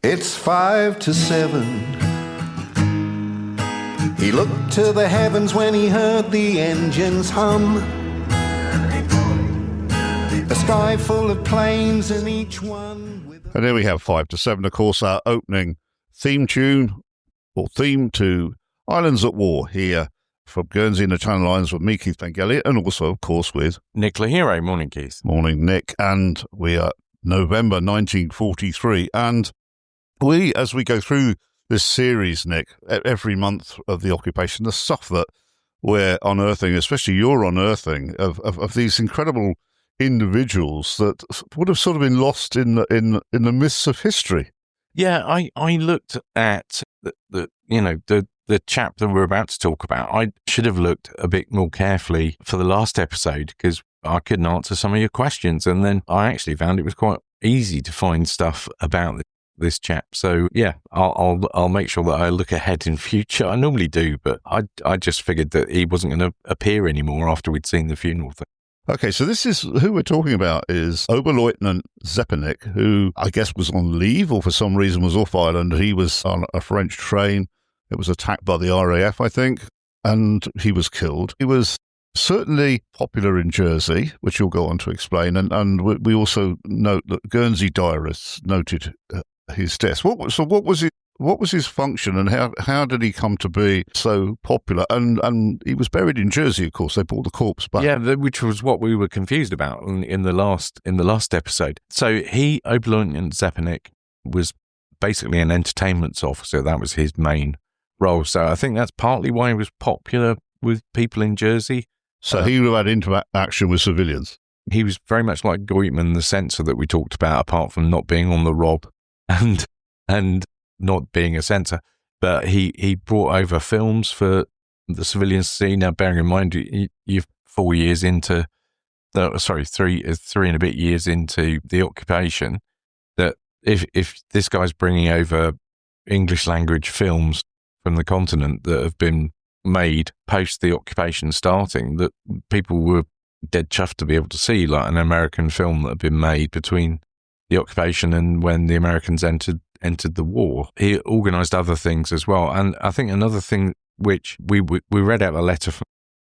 It's 5 to 7. He looked to the heavens when he heard the engines hum. A sky full of planes and each one with... And there we have 5 to 7, of course, our opening theme tune, or theme to Islands at War, here from Guernsey and the Channel Islands with me, Keith Bengelliot, and also, of course, with... Nick Lahiro. Morning, Keith. Morning, Nick. And we are November 1943, and we, as we go through this series, Nick, every month of the occupation, the stuff that we're unearthing, especially you're unearthing, of these incredible individuals that would have sort of been lost in the mists of history. Yeah, I looked at the chap that we're about to talk about. I should have looked a bit more carefully for the last episode because I couldn't answer some of your questions, and then I actually found it was quite easy to find stuff about this chap. So yeah, I'll make sure that I look ahead in future. I normally do, but I just figured that he wasn't going to appear anymore after we'd seen the funeral thing. Okay, so this is who we're talking about is Oberleutnant Zepernick, who I guess was on leave or for some reason was off island. He was on a French train. It was attacked by the RAF, I think, and he was killed. He was certainly popular in Jersey, which you'll go on to explain, and we also note that Guernsey diarists noted his death. What was his function, and how did he come to be so popular? And he was buried in Jersey, of course. They brought the corpse back. Yeah, which was what we were confused about in the last episode. So Oberleutnant Zepernick was basically an entertainment officer. That was his main role. So I think that's partly why he was popular with people in Jersey. So he would have had interaction with civilians. He was very much like Goitman, the censor that we talked about, apart from not being on the rob and not being a censor. But he brought over films for the civilians to see. Now, bearing in mind, you're 4 years into, three and a bit years into the occupation, that if this guy's bringing over English language films from the continent that have been made post the occupation starting, that people were dead chuffed to be able to see, like an American film that had been made between the occupation and when the Americans entered the war. He organised other things as well. And I think another thing which we read out a letter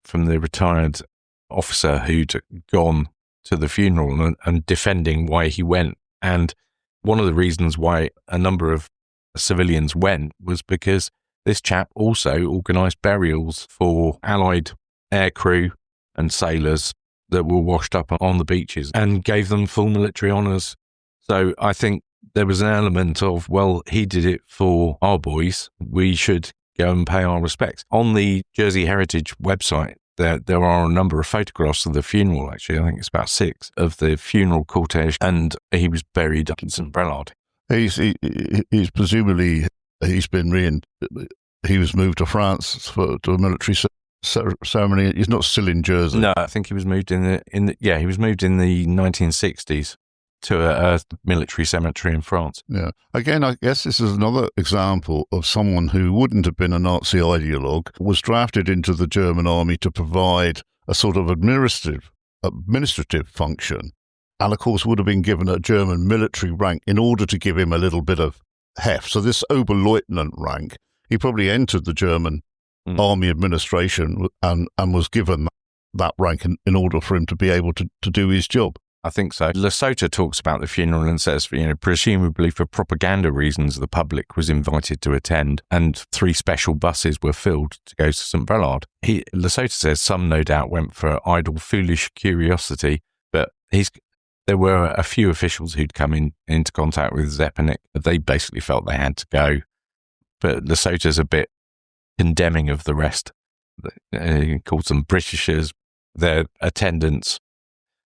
from the retired officer who'd gone to the funeral and defending why he went. And one of the reasons why a number of civilians went was because this chap also organised burials for Allied aircrew and sailors that were washed up on the beaches and gave them full military honours. So I think there was an element of, well, he did it for our boys, we should go and pay our respects. On the Jersey Heritage website, there are a number of photographs of the funeral, actually. I think it's about 6 of the funeral cortege, and he was buried up in St. Brelard. He's presumably... He was moved to France to a military ceremony. He's not still in Jersey. No, I think he was moved in the 1960s to a military cemetery in France. Yeah. Again, I guess this is another example of someone who wouldn't have been a Nazi ideologue, was drafted into the German army to provide a sort of administrative function, and of course would have been given a German military rank in order to give him a little bit of heft. So this Oberleutnant rank, he probably entered the German army administration and was given that rank in order for him to be able to do his job. I think so. Lesotho talks about the funeral and says, presumably for propaganda reasons, the public was invited to attend and 3 special buses were filled to go to St. Brelard. Lesotho says some no doubt went for idle, foolish curiosity, but there were a few officials who'd come into contact with Zepernick. They basically felt they had to go. But Lesotho's a bit condemning of the rest. He calls them Britishers, their attendants,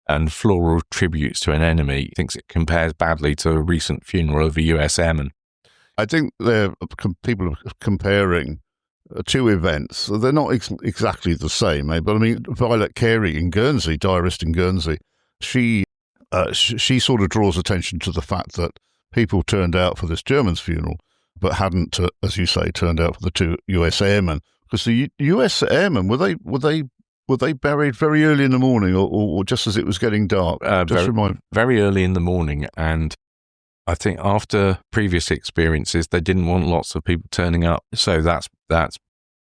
and floral tributes to an enemy. He thinks it compares badly to a recent funeral of a US airman. I think people are comparing 2 events. They're not exactly the same, but I mean, Violet Carey in Guernsey, diarist in Guernsey, she sort of draws attention to the fact that people turned out for this German's funeral, but hadn't, as you say, turned out for the 2 US airmen. Because the US airmen, were they buried very early in the morning or just as it was getting dark? Very early in the morning, and I think after previous experiences, they didn't want lots of people turning up. So that's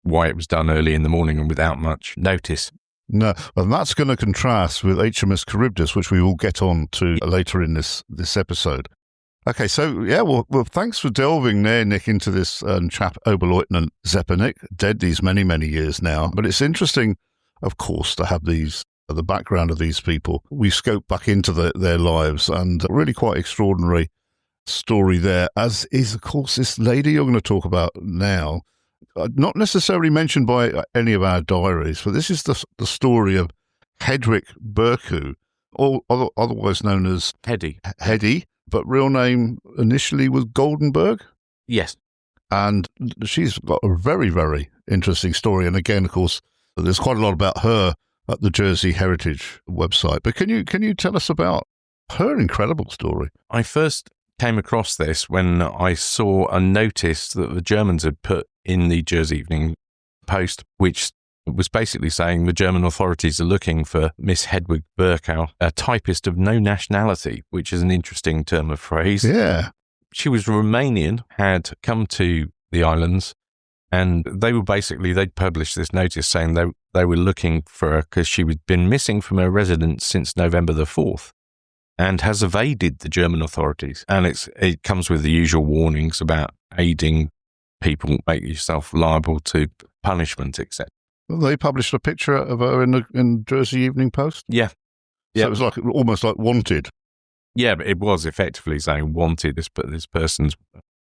why it was done early in the morning and without much notice. No, and that's going to contrast with HMS Charybdis, which we will get on to later in this episode. Okay, so yeah, well, thanks for delving there, Nick, into this chap, Oberleutnant Zepernick, dead these many, many years now. But it's interesting, of course, to have the background of these people. We scope back into their lives, and really quite extraordinary story there, as is, of course, this lady you're going to talk about now. Not necessarily mentioned by any of our diaries, but this is the story of Hedwig Bercau, otherwise known as Heddy, but real name initially was Goldenberg. Yes. And she's got a very, very interesting story. And again, of course, there's quite a lot about her at the Jersey Heritage website. But can you tell us about her incredible story? I first came across this when I saw a notice that the Germans had put in the Jersey Evening Post, which was basically saying the German authorities are looking for Miss Hedwig Bercau, a typist of no nationality, which is an interesting term of phrase. Yeah. She was Romanian, had come to the islands, and they'd published this notice saying they were looking for her because she had been missing from her residence since November the 4th and has evaded the German authorities. And it comes with the usual warnings about aiding people, make yourself liable to punishment, etc. Well, they published a picture of her in Jersey Evening Post? Yeah. So it was almost like wanted. Yeah, but it was effectively saying wanted. This person's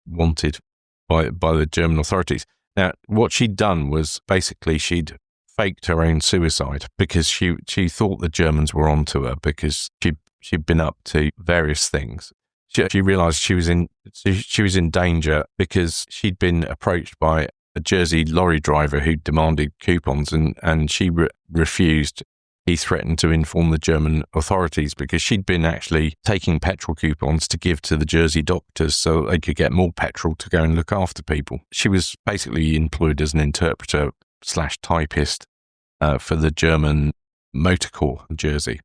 wanted by the German authorities. Now, what she'd done was basically she'd faked her own suicide because she thought the Germans were onto her because she'd been up to various things. She realised she was in danger because she'd been approached by a Jersey lorry driver who demanded coupons, and she refused. He threatened to inform the German authorities because she'd been actually taking petrol coupons to give to the Jersey doctors so they could get more petrol to go and look after people. She was basically employed as an interpreter / typist for the German motor corps in Jersey.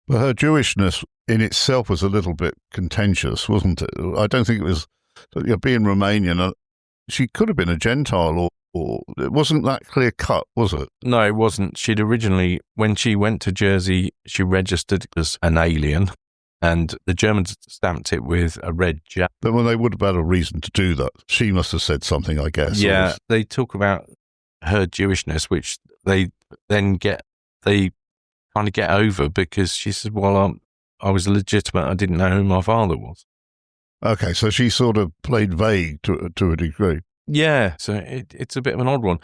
But her Jewishness in itself was a little bit contentious, wasn't it? I don't think it was, being Romanian, she could have been a Gentile or it wasn't that clear cut, was it? No, it wasn't. She'd originally, when she went to Jersey, she registered as an alien, and the Germans stamped it with a red J. But when they would have had a reason to do that, she must have said something, I guess. Yeah, they talk about her Jewishness, which they kind of get over because she says, well, I was legitimate. I didn't know who my father was. Okay, so she sort of played vague to a degree. Yeah, so it's a bit of an odd one.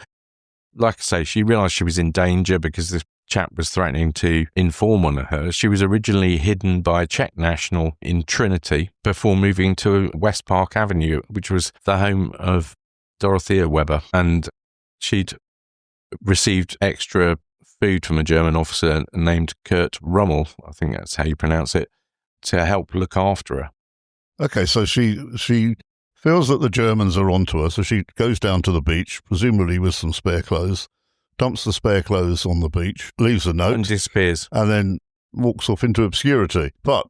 Like I say, she realised she was in danger because this chap was threatening to inform on her. She was originally hidden by a Czech national in Trinity before moving to West Park Avenue, which was the home of Dorothea Weber. And she'd received extra food from a German officer named Kurt Rummel, I think that's how you pronounce it, to help look after her. Okay, so she feels that the Germans are onto her, so she goes down to the beach, presumably with some spare clothes, dumps the spare clothes on the beach, leaves a note, and disappears, and then walks off into obscurity. But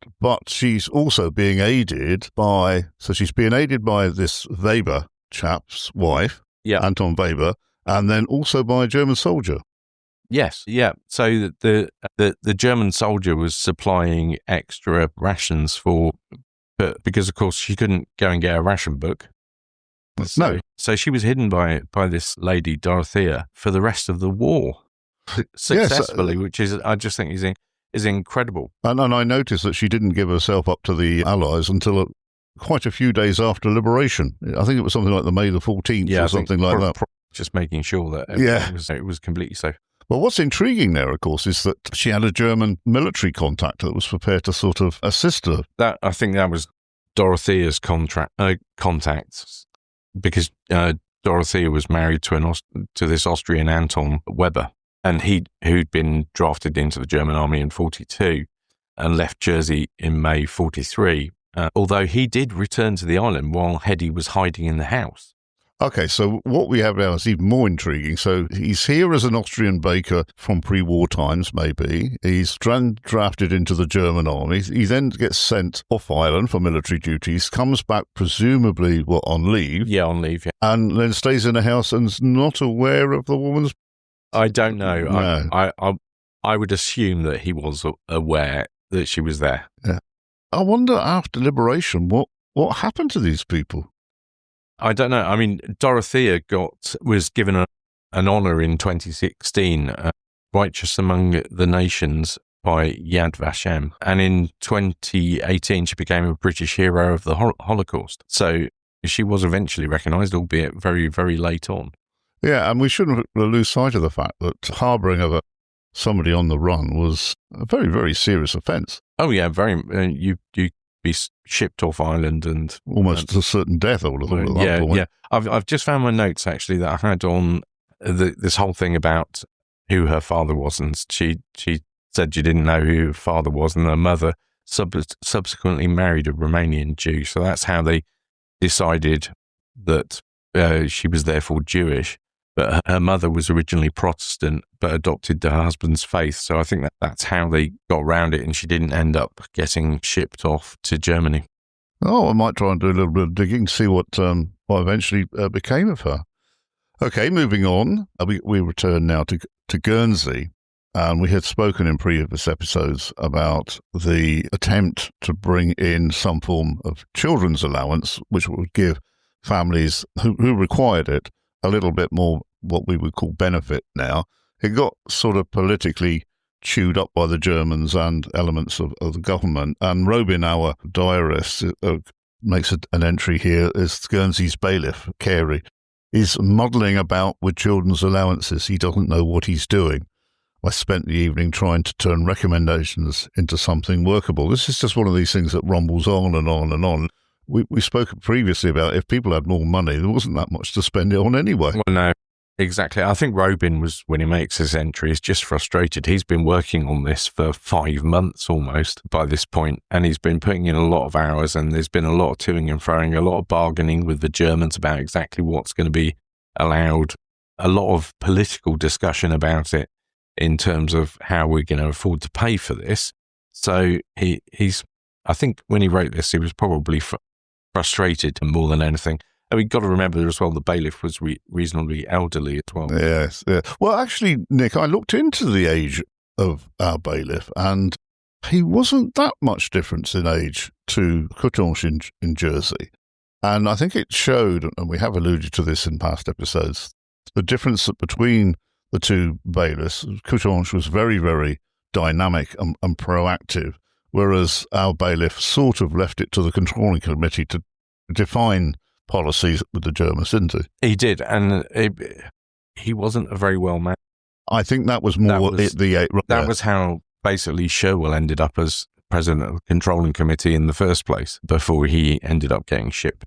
she's also being aided by this Weber chap's wife, Anton Weber, and then also by a German soldier. Yes, yeah. So the German soldier was supplying extra rations because of course she couldn't go and get a ration book. So she was hidden by this lady Dorothea for the rest of the war successfully, which is I just think is incredible. And I noticed that she didn't give herself up to the Allies until quite a few days after liberation. I think it was something like the May the 14th or something like that. Just making sure that it was completely safe. Well, what's intriguing there, of course, is that she had a German military contact that was prepared to sort of assist her. I think that was Dorothea's contacts, because Dorothea was married to this Austrian Anton Weber, and who'd been drafted into the German army in 1942 and left Jersey in May 1943. Although he did return to the island while Heddy was hiding in the house. Okay, so what we have now is even more intriguing. So he's here as an Austrian baker from pre-war times, maybe. He's drafted into the German army. He then gets sent off island for military duties, comes back presumably on leave. Yeah, on leave, yeah. And then stays in a house and is not aware of the woman's... I don't know. No. I would assume that he was aware that she was there. Yeah. I wonder, after liberation, what happened to these people? I don't know. I mean, Dorothea was given an honour in 2016, Righteous Among the Nations by Yad Vashem. And in 2018, she became a British hero of the Holocaust. So she was eventually recognised, albeit very, very late on. Yeah, and we shouldn't lose sight of the fact that harbouring of somebody on the run was a very, very serious offence. Oh, yeah, very. You be shipped off island and almost to certain death all of them. Yeah. I've just found my notes actually that I had on this whole thing about who her father was, and she said she didn't know who her father was, and her mother subsequently married a Romanian Jew. So that's how they decided that she was therefore Jewish. But her mother was originally Protestant, but adopted her husband's faith. So I think that's how they got around it, and she didn't end up getting shipped off to Germany. Oh, I might try and do a little bit of digging to see what eventually became of her. Okay, moving on. We return now to Guernsey, and we had spoken in previous episodes about the attempt to bring in some form of children's allowance, which would give families who required it a little bit more what we would call benefit now. It got sort of politically chewed up by the Germans and elements of the government. And Robin, our diarist, makes an entry here as Guernsey's bailiff, Carey, is muddling about with children's allowances. He doesn't know what he's doing. I spent the evening trying to turn recommendations into something workable. This is just one of these things that rumbles on and on and on. We spoke previously about if people had more money, there wasn't that much to spend it on anyway. Well, no, exactly. I think Robin was, when he makes his entry, is just frustrated. He's been working on this for 5 months almost by this point, and he's been putting in a lot of hours, and there's been a lot of toing and froing, a lot of bargaining with the Germans about exactly what's going to be allowed, a lot of political discussion about it in terms of how we're going to afford to pay for this. So he's, I think when he wrote this, he was probably frustrated more than anything. And we've got to remember as well, the bailiff was reasonably elderly as well. Yes. Yeah. Well, actually, Nick, I looked into the age of our bailiff, and he wasn't that much difference in age to Contentious in Jersey. And I think it showed, and we have alluded to this in past episodes, the difference between the two bailiffs. Contentious was very, very dynamic and proactive, whereas our bailiff sort of left it to the controlling committee to define policies with the Germans, didn't he? He did, and he wasn't a very well man. I think that was more that was how basically Sherwell ended up as president of the controlling committee in the first place, before he ended up getting shipped.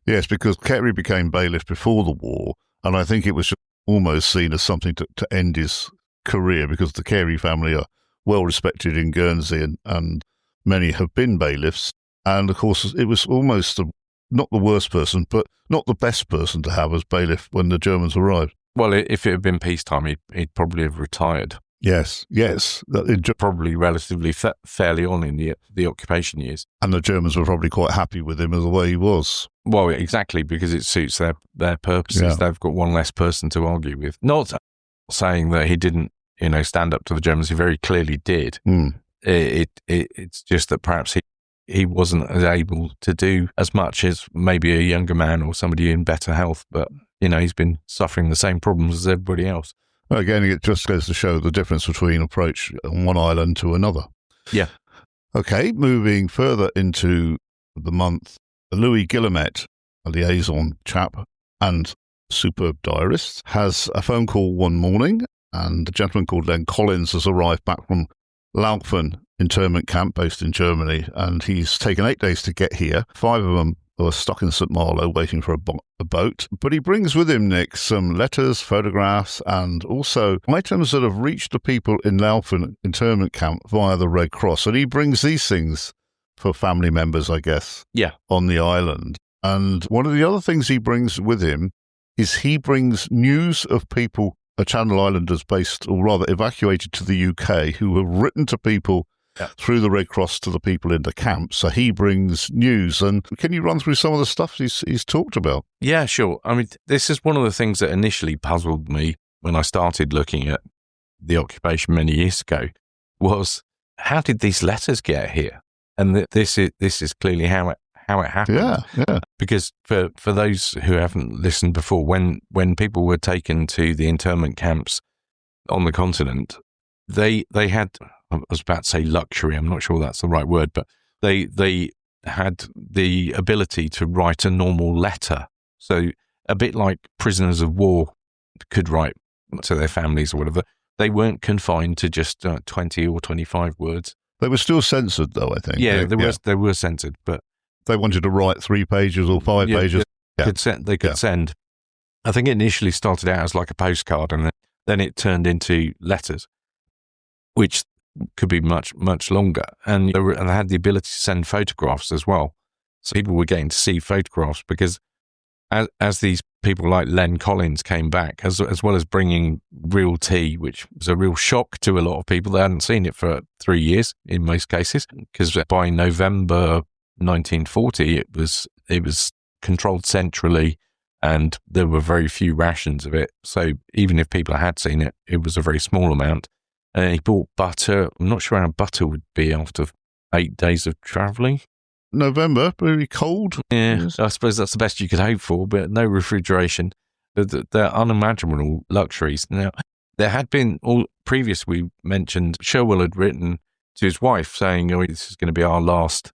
Yes, because Carey became bailiff before the war, and I think it was almost seen as something to end his career, because the Carey family are well respected in Guernsey, and many have been bailiffs. And of course, it was almost not the worst person, but not the best person to have as bailiff when the Germans arrived. Well, if it had been peacetime, he'd probably have retired. Yes. Probably relatively fairly on in the occupation years. And the Germans were probably quite happy with him as the way he was. Well, exactly, because it suits their purposes. Yeah. They've got one less person to argue with. Not saying that he didn't, stand up to the Germans. He very clearly did. It's just that perhaps he wasn't as able to do as much as maybe a younger man or somebody in better health. But, he's been suffering the same problems as everybody else. Well, again, it just goes to show the difference between approach on one island to another. Yeah. Okay, moving further into the month, Louis Guillemette, a liaison chap and superb diarist, has a phone call one morning, and a gentleman called Len Collins has arrived back from Laufen internment camp based in Germany, and he's taken 8 days to get here. 5 of them are stuck in St. Malo waiting for a boat. But he brings with him, Nick, some letters, photographs, and also items that have reached the people in Laufen internment camp via the Red Cross. And he brings these things for family members, I guess, yeah, on the island. And one of the other things he brings with him is he brings news of people, Channel Islanders based, or rather evacuated to the UK, who have written to people through the Red Cross to the people in the camp. So he brings news. And can you run through some of the stuff he's talked about? Yeah, sure. I mean, this is one of the things that initially puzzled me when I started looking at the occupation many years ago, was how did these letters get here? And this is clearly how it happened. Yeah. Because for those who haven't listened before, when people were taken to the internment camps on the continent, they had, I was about to say luxury, I'm not sure that's the right word, but they had the ability to write a normal letter. So a bit like prisoners of war could write to their families or whatever. They weren't confined to just 20 or 25 words. They were still censored, though, I think. Yeah, they were censored, but they wanted to write 3 pages or 5 pages. They could send. I think it initially started out as like a postcard, and then it turned into letters, which could be much, much longer. And they had the ability to send photographs as well. So people were getting to see photographs because as these people like Len Collins came back, as well as bringing real tea, which was a real shock to a lot of people. They hadn't seen it for 3 years in most cases, because by November 1940, it was controlled centrally, and there were very few rations of it. So even if people had seen it, it was a very small amount. And he bought butter. I'm not sure how butter would be after 8 days of travelling. November, very cold. Yeah, I suppose that's the best you could hope for, but no refrigeration. They're unimaginable luxuries. Now, there had been, we mentioned, Sherwell had written to his wife saying, this is going to be our last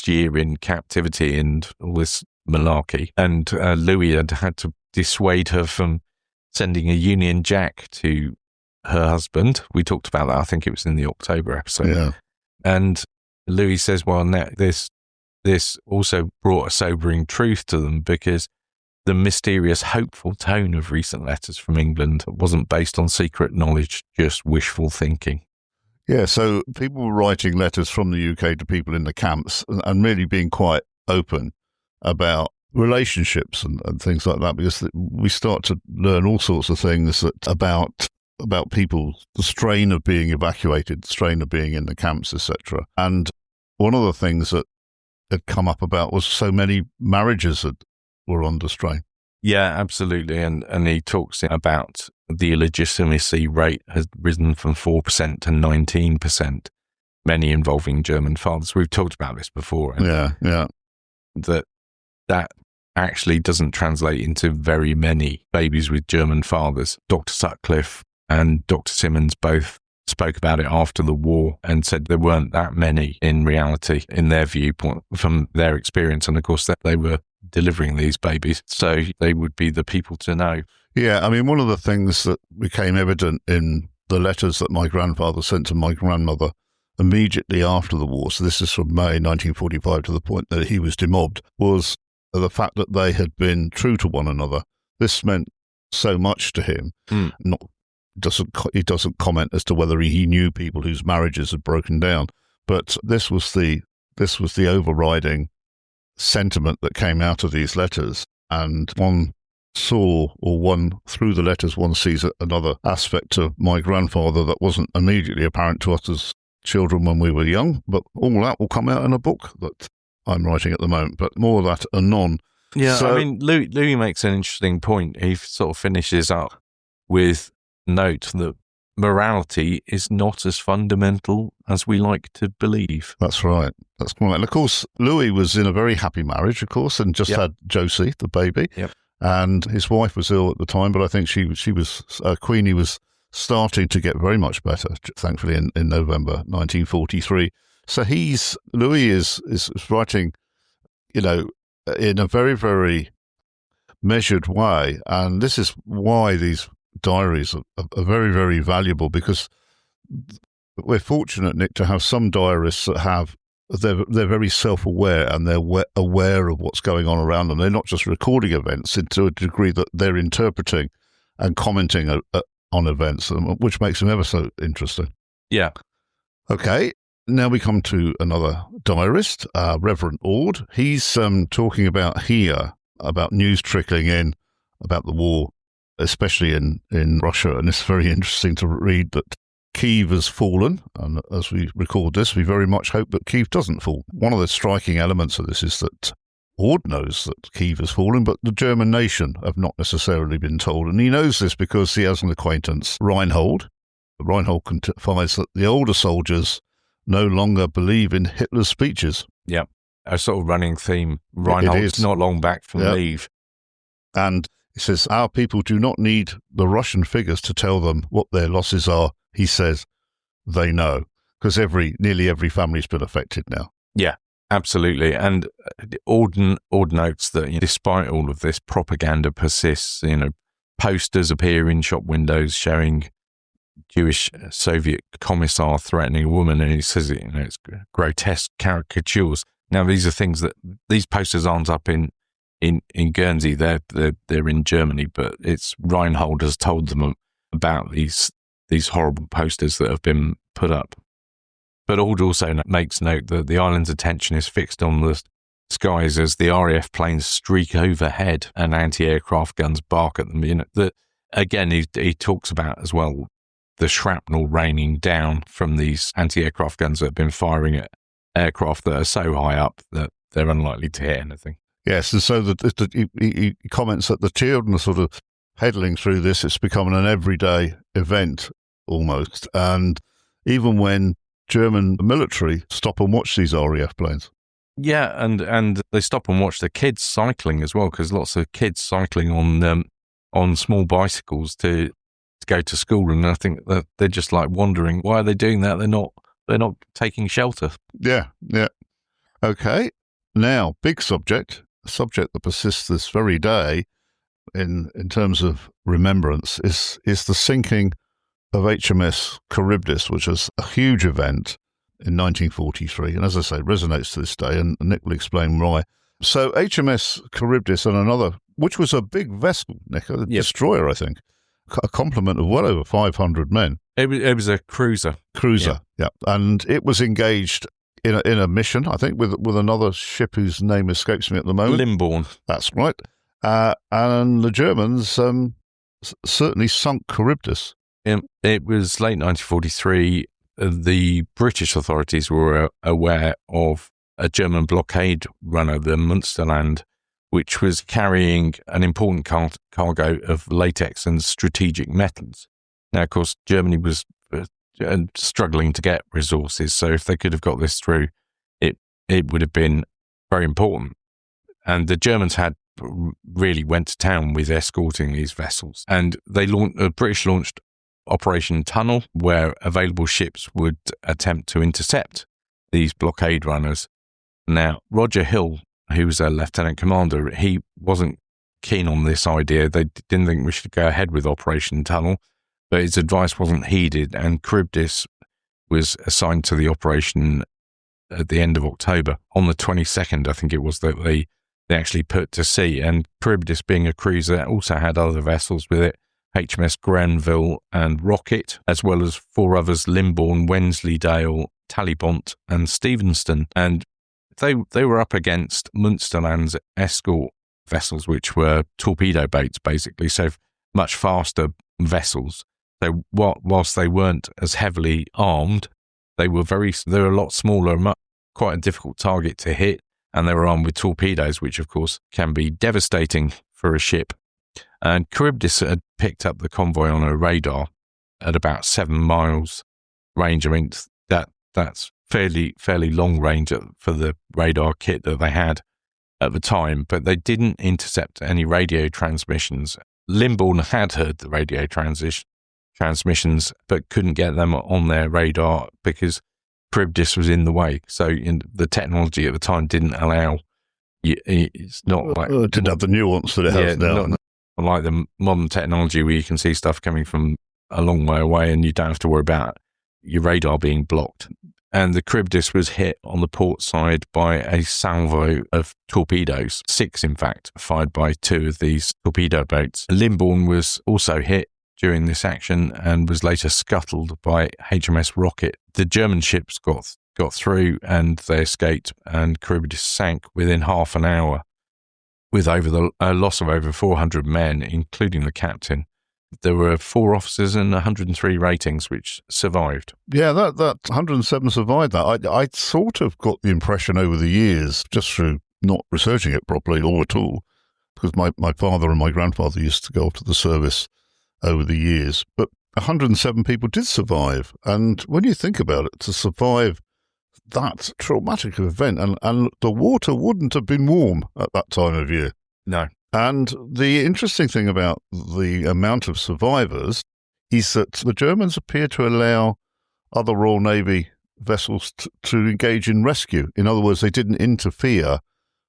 year in captivity and all this malarkey. And Louis had to dissuade her from sending a Union Jack to her husband. We talked about that. I think it was in the October episode. Yeah. And Louis says, well, now this also brought a sobering truth to them, because the mysterious, hopeful tone of recent letters from England wasn't based on secret knowledge, just wishful thinking. Yeah, so people were writing letters from the UK to people in the camps and really being quite open about relationships and things like that, because we start to learn all sorts of things about people, the strain of being evacuated, the strain of being in the camps, etc. And one of the things that had come up about was so many marriages that were under strain. Yeah, absolutely. And he talks about the illegitimacy rate has risen from 4% to 19%, many involving German fathers. We've talked about this before. Yeah. That actually doesn't translate into very many babies with German fathers. Dr. Sutcliffe and Dr. Simmons both spoke about it after the war and said there weren't that many in reality, in their viewpoint, from their experience. And of course, that they were delivering these babies, so they would be the people to know. Yeah, I mean, one of the things that became evident in the letters that my grandfather sent to my grandmother immediately after the war, so this is from May 1945 to the point that he was demobbed, was the fact that they had been true to one another. This meant so much to him. He doesn't comment as to whether he knew people whose marriages had broken down, but this was the overriding sentiment that came out of these letters. And through the letters, one sees another aspect of my grandfather that wasn't immediately apparent to us as children when we were young, but all that will come out in a book that I'm writing at the moment, but more of that anon. Yeah, so, I mean, Louis makes an interesting point. He sort of finishes up with note that morality is not as fundamental as we like to believe. That's right. And of course, Louis was in a very happy marriage, of course, and just had Josie, the baby. Yep. And his wife was ill at the time, but I think Queenie was starting to get very much better, thankfully, in November 1943. So Louis is writing, in a very, very measured way. And this is why these diaries are very, very valuable, because we're fortunate, Nick, to have some diarists that they're very self-aware, and they're aware of what's going on around them. They're not just recording events to a degree that they're interpreting and commenting on events, which makes them ever so interesting. Yeah. Okay. Now we come to another diarist, Reverend Ord. He's talking about news trickling in about the war, especially in Russia. And it's very interesting to read that Kyiv has fallen. And as we record this, we very much hope that Kyiv doesn't fall. One of the striking elements of this is that Ord knows that Kyiv has fallen, but the German nation have not necessarily been told. And he knows this because he has an acquaintance, Reinhold. Reinhold confides that the older soldiers no longer believe in Hitler's speeches. Yeah, a sort of running theme. Reinhold's not long back from leave. And he says, our people do not need the Russian figures to tell them what their losses are. He says they know, because nearly every family's been affected now. Yeah, absolutely. And Ord notes that despite all of this, propaganda persists. Posters appear in shop windows showing Jewish Soviet commissar threatening a woman, and he says it's grotesque caricatures. Now these are things that these posters aren't up in Guernsey, they're in Germany, but it's Reinhold has told them about these horrible posters that have been put up. But Ord also makes note that the island's attention is fixed on the skies as the RAF planes streak overhead and anti-aircraft guns bark at them. Again, he talks about as well the shrapnel raining down from these anti-aircraft guns that have been firing at aircraft that are so high up that they're unlikely to hit anything. Yes, and so he comments that the children are sort of pedaling through this. It's becoming an everyday event almost. And even when German military stop and watch these RAF planes. Yeah, and they stop and watch the kids cycling as well, because lots of kids cycling on small bicycles to go to school, and I think that they're just like wondering why are they doing that? They're not taking shelter. Yeah. Okay. Now, big subject, a subject that persists this very day in terms of remembrance is the sinking of HMS Charybdis, which was a huge event in 1943, and as I say, resonates to this day, and Nick will explain why. So HMS Charybdis and another, which was a big vessel, Nick, a destroyer, I think, a complement of well over 500 men. It was a cruiser. Yeah. And it was engaged in a mission, I think, with another ship whose name escapes me at the moment. Limborn. That's right. And the Germans certainly sunk Charybdis. It was late 1943. The British authorities were aware of a German blockade runner, the Münsterland, which was carrying an important cargo of latex and strategic metals. Now, of course, Germany was struggling to get resources, so if they could have got this through, it would have been very important. And the Germans had really went to town with escorting these vessels. And the British launched Operation Tunnel, where available ships would attempt to intercept these blockade runners. Now, Roger Hill, who was a lieutenant commander, he wasn't keen on this idea. They didn't think we should go ahead with Operation Tunnel, but his advice wasn't heeded, and Charybdis was assigned to the operation at the end of October. On the 22nd, I think it was, that they actually put to sea. And Charybdis, being a cruiser, also had other vessels with it, HMS Granville and Rocket, as well as four others, Limborn, Wensleydale, Talibont and Stevenston. And they were up against Münsterland's escort vessels, which were torpedo boats, basically, so much faster vessels. So whilst they weren't as heavily armed, they were a lot smaller, quite a difficult target to hit, and they were armed with torpedoes, which of course can be devastating for a ship. And Charybdis had picked up the convoy on a radar at about 7 miles range. I mean, that's fairly long range for the radar kit that they had at the time, but they didn't intercept any radio transmissions. Limborn had heard the radio transmissions, but couldn't get them on their radar because Charybdis was in the way. So the technology at the time didn't allow. It's not like it didn't have the nuance that it has now. Not like the modern technology where you can see stuff coming from a long way away and you don't have to worry about your radar being blocked. And the Charybdis was hit on the port side by a salvo of torpedoes, 6 in fact, fired by 2 of these torpedo boats. Limborn was also hit during this action and was later scuttled by HMS Rocket. The German ships got through and they escaped, and Charybdis sank within half an hour. with a loss of over 400 men, including the captain. There were 4 officers and 103 ratings which survived. Yeah, that 107 survived that. I sort of got the impression over the years, just through not researching it properly or at all, because my father and my grandfather used to go off to the service over the years, but 107 people did survive. And when you think about it, to survive that traumatic event, and the water wouldn't have been warm at that time of year. No. And the interesting thing about the amount of survivors is that the Germans appear to allow other Royal Navy vessels to engage in rescue. In other words, they didn't interfere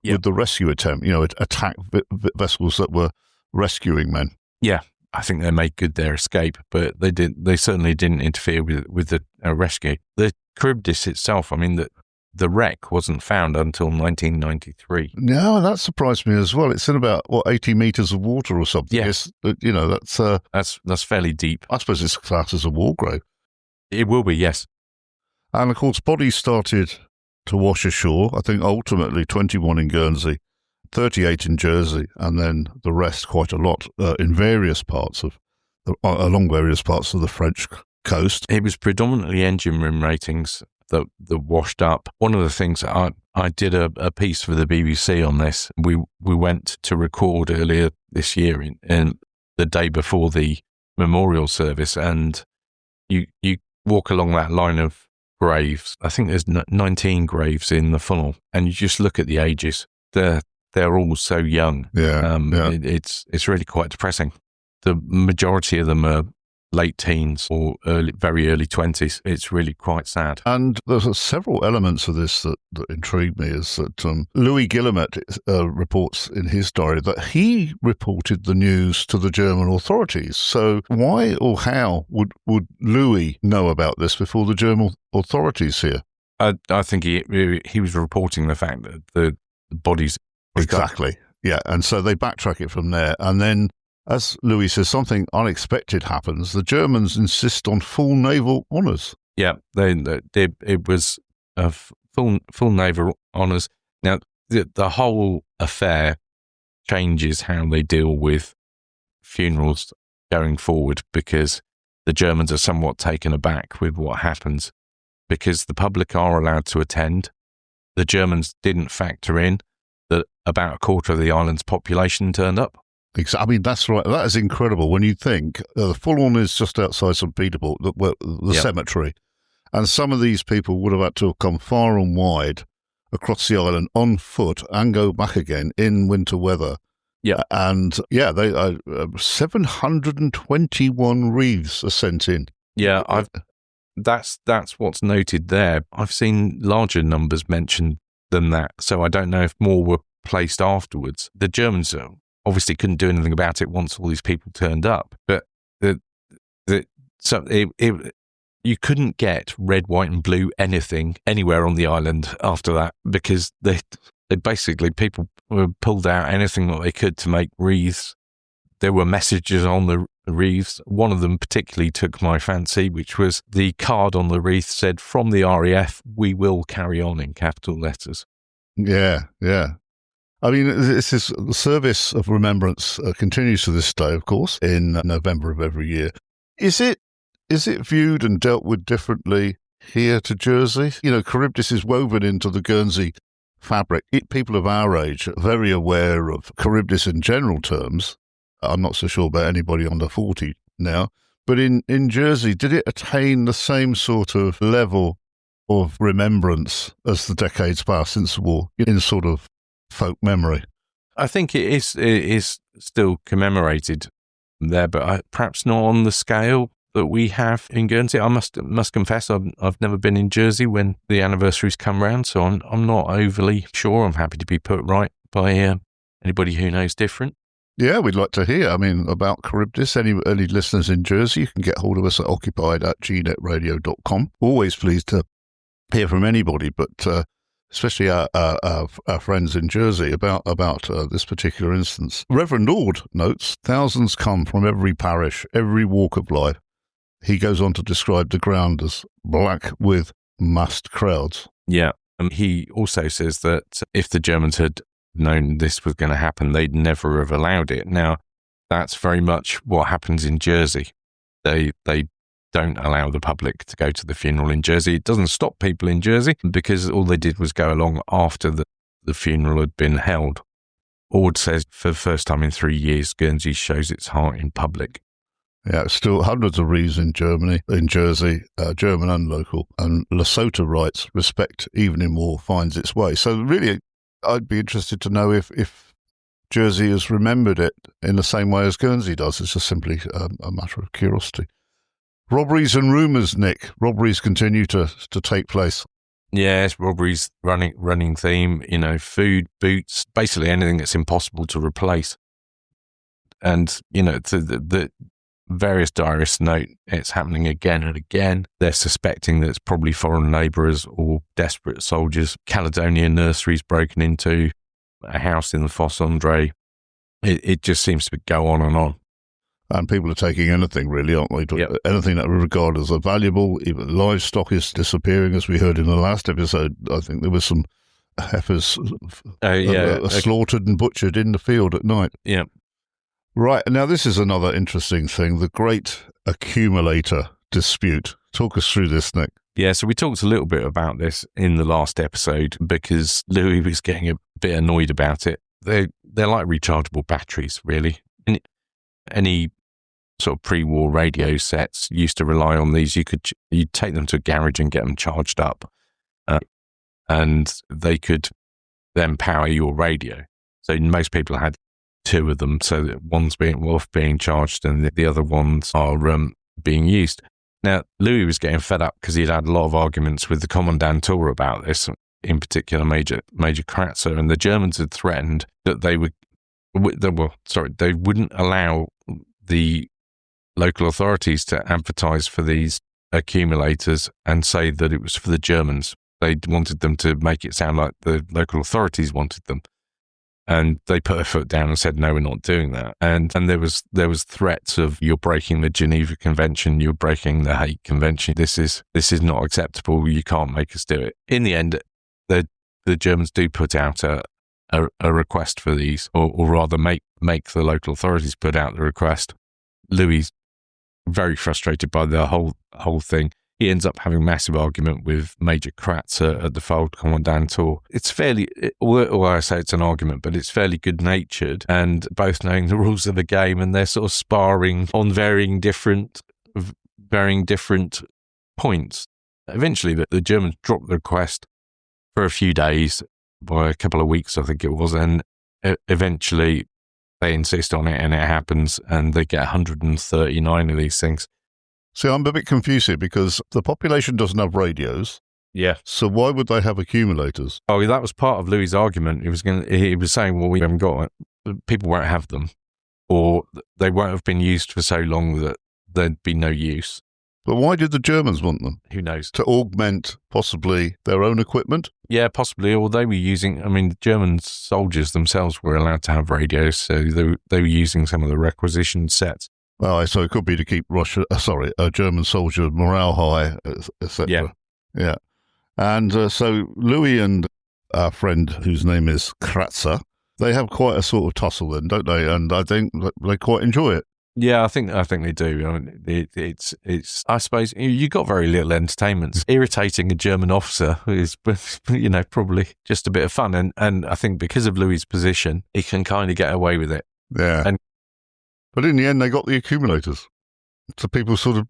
with the rescue attempt, attack vessels that were rescuing men. Yeah, I think they made good their escape, but they certainly didn't interfere with the rescue. The Charybdis itself, I mean, the wreck wasn't found until 1993. No, that surprised me as well. It's in about 80 meters of water or something. Yes, that's fairly deep. I suppose it's classed as a war grave. It will be, yes. And of course, bodies started to wash ashore. I think ultimately 21 in Guernsey, 38 in Jersey, and then the rest, quite a lot, in various parts along various parts of the French coast. It was predominantly engine room ratings that washed up. One of the things that I did a piece for the BBC on this. We went to record earlier this year in the day before the memorial service, and you walk along that line of graves. I think there's 19 graves in the funnel, and you just look at the ages. They're all so young. Yeah, It's really quite depressing. The majority of them are late teens or very early 20s. It's really quite sad. And there's several elements of this that intrigued me. Is that Louis Guillemette reports in his diary that he reported the news to the German authorities. So why or how would Louis know about this before the German authorities here? I think he was reporting the fact that the bodies... Exactly, yeah. And so they backtrack it from there. And then, as Louis says, something unexpected happens. The Germans insist on full naval honours. Yeah, it was full naval honours. Now, the whole affair changes how they deal with funerals going forward, because the Germans are somewhat taken aback with what happens, because the public are allowed to attend. The Germans didn't factor in that about a quarter of the island's population turned up. I mean, that's right. That is incredible when you think the full-on is just outside St. Peterborough, the cemetery. And some of these people would have had to have come far and wide across the island on foot and go back again in winter weather. Yeah. And, they 721 wreaths are sent in. Yeah, that's what's noted there. I've seen larger numbers mentioned than that, so I don't know if more were placed afterwards. The Germans obviously couldn't do anything about it once all these people turned up, but you couldn't get red, white and blue anything anywhere on the island after that, because they basically, people pulled out anything that they could to make wreaths. There were messages on the wreaths. One of them particularly took my fancy, which was the card on the wreath said, "From the RAF, we will carry on," in capital letters. Yeah. I mean, the service of remembrance continues to this day, of course, in November of every year. Is it viewed and dealt with differently here to Jersey? Charybdis is woven into the Guernsey fabric. People of our age are very aware of Charybdis in general terms. I'm not so sure about anybody under 40 now. But in Jersey, did it attain the same sort of level of remembrance as the decades passed since the war in sort of folk memory? I think it is still commemorated there, but perhaps not on the scale that we have in Guernsey. I must confess, I've never been in Jersey when the anniversaries come round, so I'm not overly sure. I'm happy to be put right by anybody who knows different. Yeah, we'd like to hear, about Charybdis. Any listeners in Jersey, you can get hold of us at occupied@gnetradio.com. Always pleased to hear from anybody, but especially our friends in Jersey about this particular instance. Reverend Ord notes, thousands come from every parish, every walk of life. He goes on to describe the ground as black with massed crowds. Yeah, and he also says that if the Germans had known this was going to happen, they'd never have allowed it. Now, that's very much what happens in Jersey. They don't allow the public to go to the funeral in Jersey. It doesn't stop people in Jersey because all they did was go along after the funeral had been held. Ord says for the first time in 3 years, Guernsey shows its heart in public. Yeah, it's still hundreds of reeds in Germany, in Jersey, German and local. And Lesotho writes, respect even in war finds its way. So really, I'd be interested to know if Jersey has remembered it in the same way as Guernsey does. It's just simply a matter of curiosity. Robberies and rumours, Nick. Robberies continue to take place. Yes, robberies, running theme, food, boots, basically anything that's impossible to replace. And, the various diarists note it's happening again and again. They're suspecting that it's probably foreign labourers or desperate soldiers. Caledonia nurseries broken into, a house in the Fosse Andre. It just seems to go on and on. And people are taking anything, really, aren't they? Yep. Anything that we regard as a valuable. Even livestock is disappearing, as we heard in the last episode. I think there was some heifers slaughtered and butchered in the field at night. Yeah. Right. Now, this is another interesting thing, the great accumulator dispute. Talk us through this, Nick. Yeah, so we talked a little bit about this in the last episode because Louis was getting a bit annoyed about it. They're like rechargeable batteries, really. Any sort of pre-war radio sets used to rely on these. You'd take them to a garage and get them charged up, and they could then power your radio. So most people had two of them, so that one's being charged and the other ones are being used. Now, Louis was getting fed up because he'd had a lot of arguments with the Kommandantur about this, in particular Major Kratzer, and the Germans had threatened that they wouldn't allow the local authorities to advertise for these accumulators and say that it was for the Germans. They wanted them to make it sound like the local authorities wanted them. And they put their foot down and said, no, we're not doing that. And there was threats of, you're breaking the Geneva Convention, you're breaking the Hague Convention. This is not acceptable. You can't make us do it. In the end, the Germans do put out a request for these, or rather make the local authorities put out the request. Louis, very frustrated by the whole thing. He ends up having a massive argument with Major Kratzer at the Fold Kommandantur. It's or I say it's an argument, but it's fairly good-natured and both knowing the rules of the game, and they're sort of sparring on varying different points. Eventually, the Germans dropped the request for a few days, by a couple of weeks, I think it was, and eventually they insist on it and it happens, and they get 139 of these things. See, I'm a bit confused here because the population doesn't have radios. Yeah. So why would they have accumulators? Oh, that was part of Louis' argument. He was saying, well, we haven't got it. People won't have them, or they won't have been used for so long that there'd be no use. But why did the Germans want them? Who knows? To augment possibly their own equipment? Yeah, possibly. Or they were using, the German soldiers themselves were allowed to have radios, so they were using some of the requisitioned sets. Oh, so it could be to keep a German soldier morale high, etc. Yeah. And so Louis and our friend, whose name is Kratzer, they have quite a sort of tussle then, don't they? And I think they quite enjoy it. Yeah, I think they do. It's I suppose you got very little entertainment. Irritating a German officer is, probably just a bit of fun. And I think because of Louis' position, he can kind of get away with it. Yeah. But in the end, they got the accumulators. So people sort of,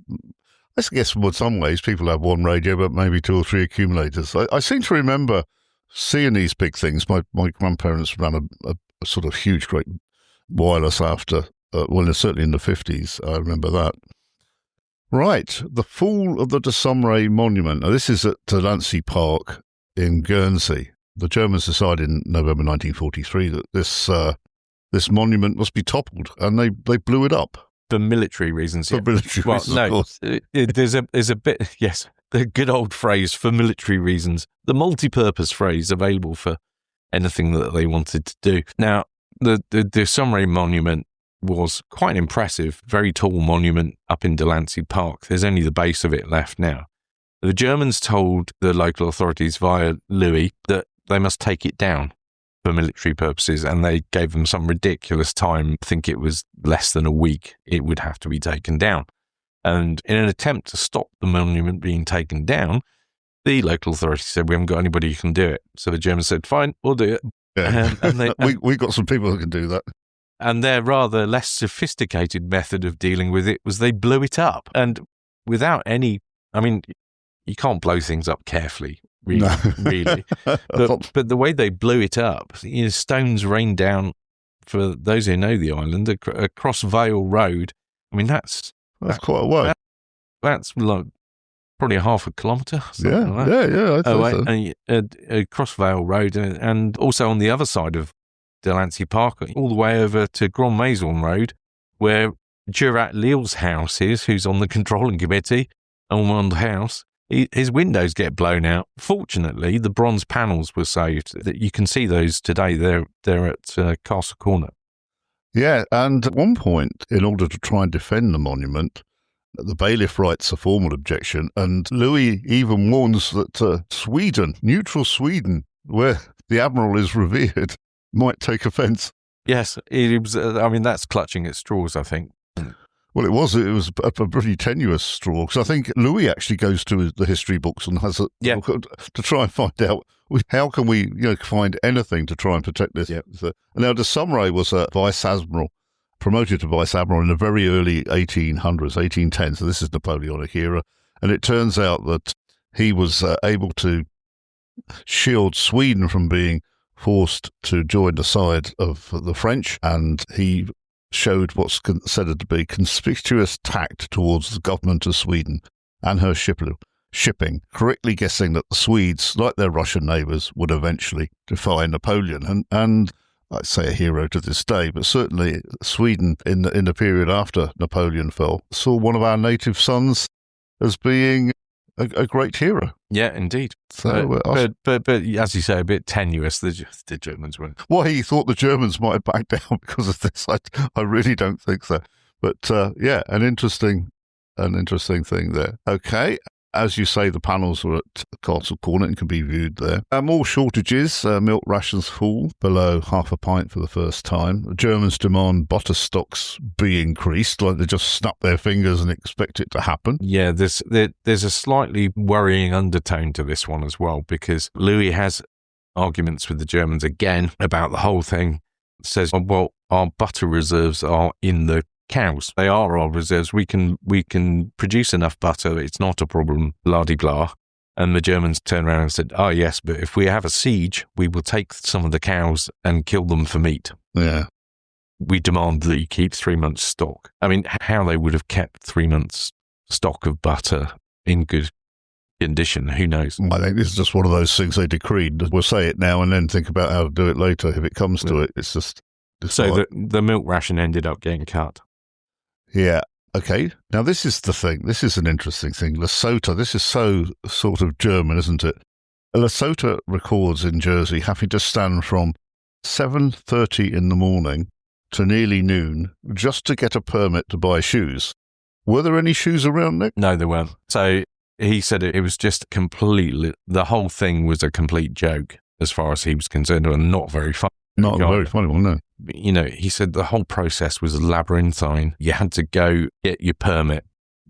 I guess in some ways, people have one radio, but maybe two or three accumulators. I seem to remember seeing these big things. My grandparents ran a sort of huge, great wireless after, certainly in the 50s. I remember that. Right. The Fall of the de Sommeray Monument. Now, this is at Delancey Park in Guernsey. The Germans decided in November 1943 that this monument must be toppled, and they blew it up. For military reasons. For military reasons, of course. There's a bit, yes, the good old phrase, for military reasons. The multi-purpose phrase available for anything that they wanted to do. Now, the de Sommeray Monument was quite an impressive, very tall monument up in Delancey Park. There's only the base of it left now. The Germans told the local authorities via Louis that they must take it down for military purposes, and they gave them some ridiculous time. I think it was less than a week. It would have to be taken down. And in an attempt to stop the monument being taken down, the local authorities said, we haven't got anybody who can do it. So the Germans said, fine, we'll do it. Yeah. And we got some people who can do that. And their rather less sophisticated method of dealing with it was they blew it up. And without any, I mean, you can't blow things up carefully, really. No. Really. But the way they blew it up, stones rained down, for those who know the island, across Vale Road. I mean, that's quite a way. That's like probably a half a kilometre. Yeah, like I think so. Across Vale Road, and also on the other side of Delancey Park, all the way over to Grand Maison Road, where Jurat Leal's house is, who's on the controlling committee, Ormond House. His windows get blown out. Fortunately, the bronze panels were saved. That you can see those today. They're at Castle Corner. Yeah, and at one point, in order to try and defend the monument, the bailiff writes a formal objection, and Louis even warns that Sweden, neutral Sweden, where the admiral is revered, might take offence. Yes, it was. I mean, that's clutching at straws, I think. Well, it was a pretty tenuous straw, because I think Louis actually goes to the history books and has to try and find out how can we find anything to try and protect this. Yep. So, now, de Sommeray was a vice admiral, promoted to vice admiral in the very early 1800s, 1810. So this is Napoleonic era, and it turns out that he was able to shield Sweden from being forced to join the side of the French, and he showed what's considered to be conspicuous tact towards the government of Sweden and her shipping, correctly guessing that the Swedes, like their Russian neighbours, would eventually defy Napoleon. And I'd say a hero to this day, but certainly Sweden in the period after Napoleon fell saw one of our native sons as being a great hero. Yeah, indeed. So, but as you say, a bit tenuous. The Germans weren't. Well, he thought the Germans might back down because of this. I really don't think so. But an interesting thing there. Okay. As you say, the panels were at Castle Corner and can be viewed there. More shortages. Milk rations fall below half a pint for the first time. The Germans demand butter stocks be increased, like they just snap their fingers and expect it to happen. Yeah, there's a slightly worrying undertone to this one as well, because Louis has arguments with the Germans again about the whole thing. Says, well, our butter reserves are in the cows. They are our reserves. We can produce enough butter. It's not a problem. Blah-de-blah. And the Germans turned around and said, oh, yes, but if we have a siege, we will take some of the cows and kill them for meat. Yeah. We demand that you keep 3 months' stock. I mean, how they would have kept 3 months' stock of butter in good condition, who knows? I think this is just one of those things they decreed. We'll say it now and then think about how to do it later if it comes to it. It's just... So the milk ration ended up getting cut. Yeah. Okay. Now, this is the thing. This is an interesting thing. Lesotho, this is so sort of German, isn't it? Lesotho records in Jersey having to stand from 7:30 in the morning to nearly noon just to get a permit to buy shoes. Were there any shoes around, Nick? No, there weren't. So he said it was just completely, the whole thing was a complete joke as far as he was concerned, and not very fun. Not a very funny one, no. He said the whole process was labyrinthine. You had to go get your permit.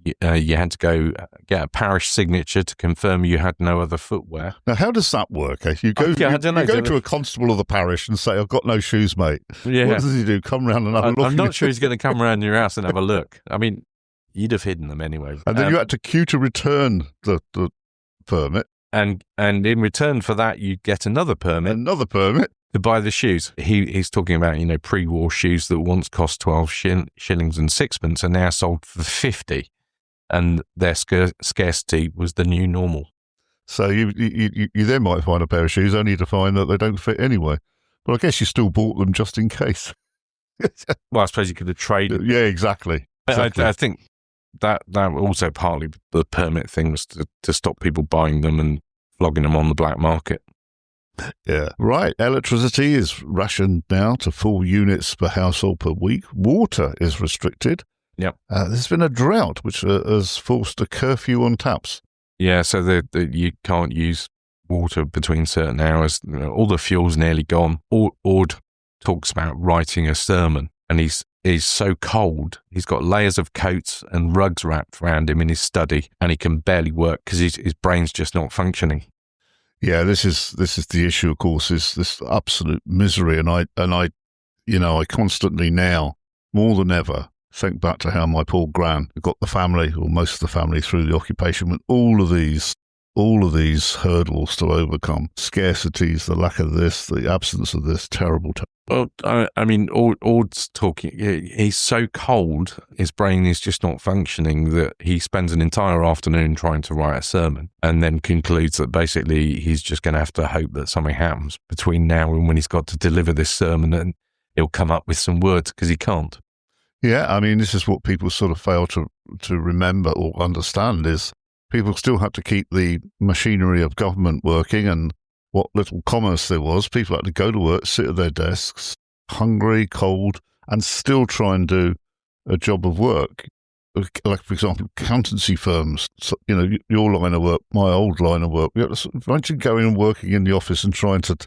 You had to go get a parish signature to confirm you had no other footwear. Now, how does that work? You go, you go to a constable of the parish and say, I've got no shoes, mate. Yeah. What does he do? Come round and have a look? I'm not sure he's going to come around your house and have a look. I mean, you'd have hidden them anyway. And then you had to queue to return the permit. And in return for that, you get another permit. Another permit. To buy the shoes. He's talking about, pre-war shoes that once cost 12 shillings and sixpence are now sold for 50. And their scarcity was the new normal. So you then might find a pair of shoes only to find that they don't fit anyway. But I guess you still bought them just in case. Well, I suppose you could have traded. Yeah, exactly. I think that also partly the permit thing was to stop people buying them and flogging them on the black market. Yeah. Right. Electricity is rationed now to 4 units per household per week. Water is restricted. Yep. There's been a drought which has forced a curfew on taps. Yeah, so you can't use water between certain hours. All the fuel's nearly gone. Ord talks about writing a sermon, and he's so cold. He's got layers of coats and rugs wrapped around him in his study, and he can barely work because his brain's just not functioning. Yeah, this is the issue, of course, is this absolute misery, and I constantly now, more than ever, think back to how my poor gran got the family, or most of the family, through the occupation with all of these hurdles to overcome. Scarcities, the lack of this, the absence of this, terrible. Well, I mean, Ord's talking, he's so cold, his brain is just not functioning, that he spends an entire afternoon trying to write a sermon, and then concludes that basically he's just going to have to hope that something happens between now and when he's got to deliver this sermon, and he'll come up with some words, because he can't. Yeah, I mean, this is what people sort of fail to remember or understand, is people still had to keep the machinery of government working, and what little commerce there was, people had to go to work, sit at their desks, hungry, cold, and still try and do a job of work. Like, for example, accountancy firms, so, your line of work, my old line of work. Imagine going and working in the office and trying to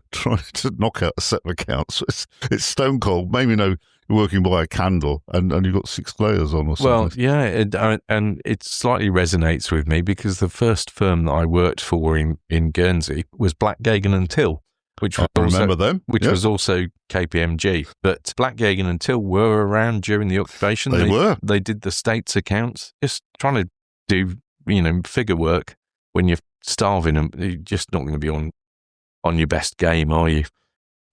knock out a set of accounts. It's stone cold. Maybe you're working by a candle and you've got 6 layers on or something. Well, yeah, and it slightly resonates with me, because the first firm that I worked for in Guernsey was Blackgagan and Till, which was remember them, was also KPMG. But Blackgagan and Till were around during the occupation. They were. They did the state's accounts, just trying to do figure work when you're starving, and you're just not going to be on your best game, are you?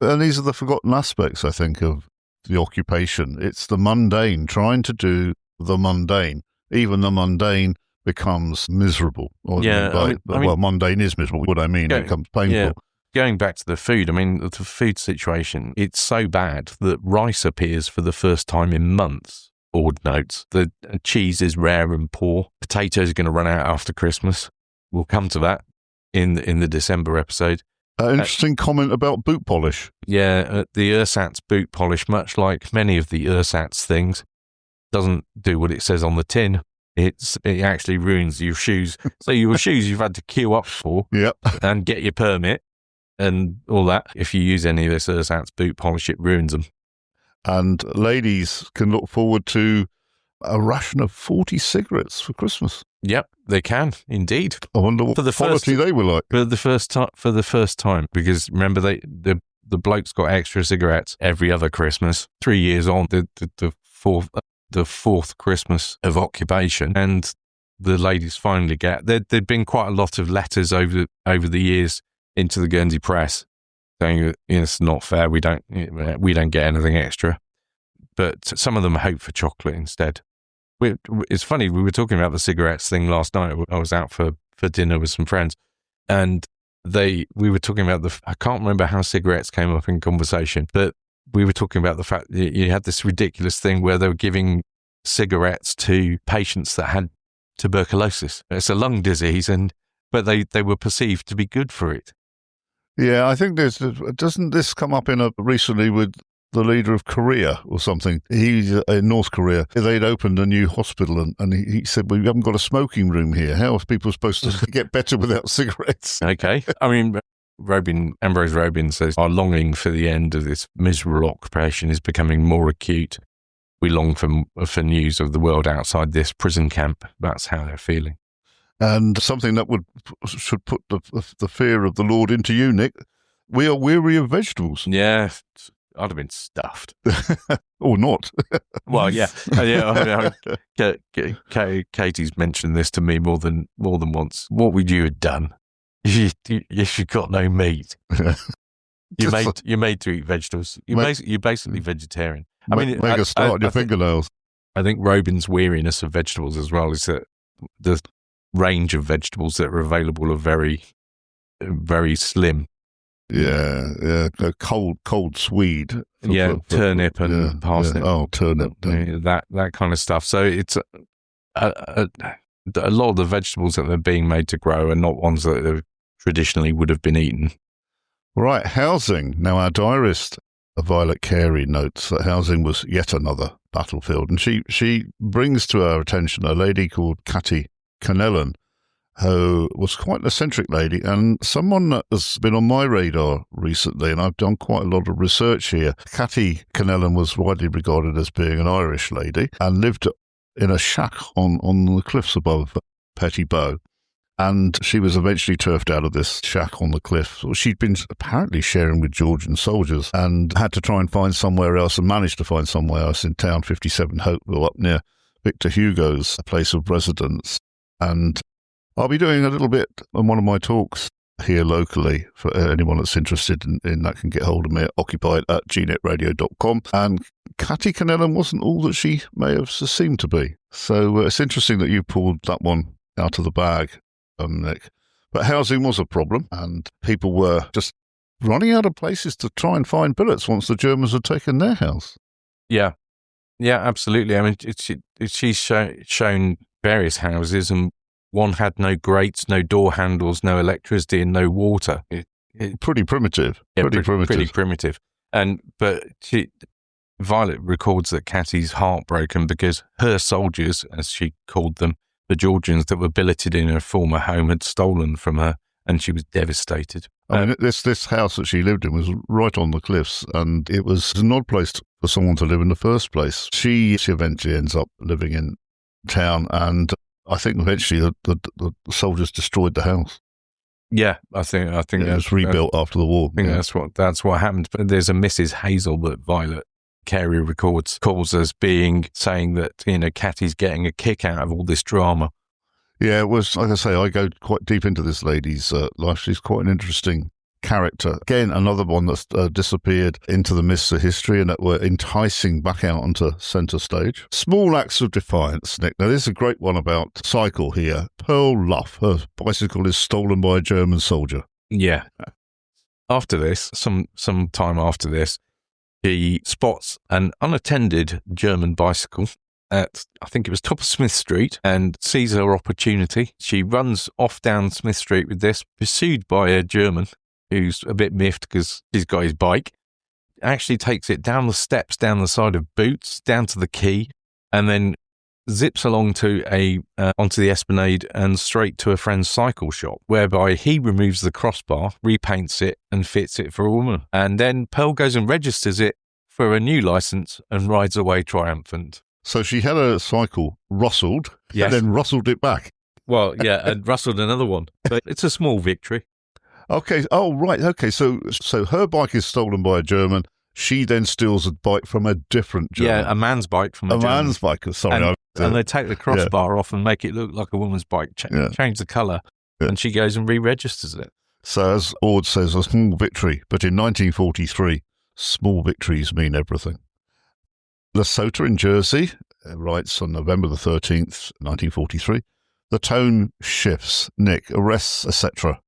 And these are the forgotten aspects, I think, of the occupation. It's the mundane, trying to do the mundane. Even the mundane becomes miserable. Mundane is miserable. What I mean, it becomes painful. Yeah. Going back to the food, I mean, the food situation, it's so bad that rice appears for the first time in months, Ord notes. The cheese is rare and poor. Potatoes are going to run out after Christmas. We'll come to that in the December episode. Interesting comment about boot polish. Yeah, the ersatz boot polish, much like many of the ersatz things, doesn't do what it says on the tin. It actually ruins your shoes. So your shoes you've had to queue up for, and get your permit and all that. If you use any of this ersatz boot polish, it ruins them. And ladies can look forward to a ration of 40 cigarettes for Christmas. Yep, they can indeed. I wonder what quality they were like. For the first time, because remember the blokes got extra cigarettes every other Christmas. 3 years on, the fourth Christmas of occupation, and the ladies finally get. There'd been quite a lot of letters over the years into the Guernsey press saying that it's not fair. We don't get anything extra, but some of them hope for chocolate instead. It's funny, we were talking about the cigarettes thing last night. I was out for dinner with some friends, and we were talking about I can't remember how cigarettes came up in conversation, but we were talking about the fact that you had this ridiculous thing where they were giving cigarettes to patients that had tuberculosis. It's a lung disease, but they were perceived to be good for it. Yeah, I think doesn't this come up recently with the leader of Korea or something? He's in North Korea. They'd opened a new hospital, and he said, "Well, we haven't got a smoking room here. How are people supposed to get better without cigarettes?" Okay. I mean, Ambrose Robin says, our longing for the end of this miserable occupation is becoming more acute. We long for news of the world outside this prison camp. That's how they're feeling. And something that should put the fear of the Lord into you, Nick. We are weary of vegetables. Yeah, I'd have been stuffed. Or not. Well, yeah. Katie's mentioned this to me more than once. What would you have done if you got no meat? You're made to eat vegetables. You're basically vegetarian. Make a start on your fingernails. I think Robin's weariness of vegetables as well is that the range of vegetables that are available are very, very slim. Yeah, cold Swede. Turnip and parsnip. Yeah. Oh, turnip. That kind of stuff. So it's a lot of the vegetables that are being made to grow are not ones that traditionally would have been eaten. Right, housing. Now, our diarist, Violet Carey, notes that housing was yet another battlefield, and she brings to our attention a lady called Catty Connellan, who was quite an eccentric lady and someone that has been on my radar recently, and I've done quite a lot of research here. Catty Connellan was widely regarded as being an Irish lady and lived in a shack on the cliffs above Petty Bow. And she was eventually turfed out of this shack on the cliff. She'd been apparently sharing with Georgian soldiers and had to try and find somewhere else and managed to find somewhere else in town, 57 Hopeville, up near Victor Hugo's place of residence. And I'll be doing a little bit on one of my talks here locally for anyone that's interested in that can get hold of me at occupied@gnetradio.com. And Catty Connellan wasn't all that she may have seemed to be. So it's interesting that you pulled that one out of the bag, Nick. But housing was a problem, and people were just running out of places to try and find billets once the Germans had taken their house. Yeah, absolutely. I mean, she's shown various houses, and one had no grates, no door handles, no electricity, and no water. Pretty primitive. Yeah, pretty primitive. But Violet records that Catty's heartbroken because her soldiers, as she called them, the Georgians that were billeted in her former home, had stolen from her, and she was devastated. I mean, this house that she lived in was right on the cliffs, and it was an odd place for someone to live in the first place. She eventually ends up living in town, and I think eventually the soldiers destroyed the house. Yeah, I think it was rebuilt after the war. I think that's what happened. But there's a Mrs. Hazel that Violet Carey records calls as saying that Catty's getting a kick out of all this drama. Yeah, it was, like I say, I go quite deep into this lady's life. She's quite an interesting character. Again, another one that's disappeared into the mists of history and that were enticing back out onto centre stage. Small acts of defiance, Nick. Now, this is a great one about cycle here. Pearl Luff, her bicycle is stolen by a German soldier. Yeah. After this, some time after this, she spots an unattended German bicycle at, I think it was top of Smith Street, and sees her opportunity. She runs off down Smith Street with this, pursued by a German who's a bit miffed because he's got his bike. Actually takes it down the steps, down the side of Boots, down to the quay, and then zips along to onto the Esplanade and straight to a friend's cycle shop, whereby he removes the crossbar, repaints it, and fits it for a woman. And then Pearl goes and registers it for a new license and rides away triumphant. So she had a cycle rustled, yes, and then rustled it back. Well, yeah, and rustled another one. But it's a small victory. Okay. Oh, right. Okay. So her bike is stolen by a German. She then steals a bike from a different German. Yeah, a man's bike from a German. Man's bike. Sorry. And they take the crossbar off and make it look like a woman's bike, change the colour, and she goes and re-registers it. So as Ord says, a small victory. But in 1943, small victories mean everything. Lesotho in Jersey writes on November the 13th, 1943, the tone shifts. Nick, arrests, etc.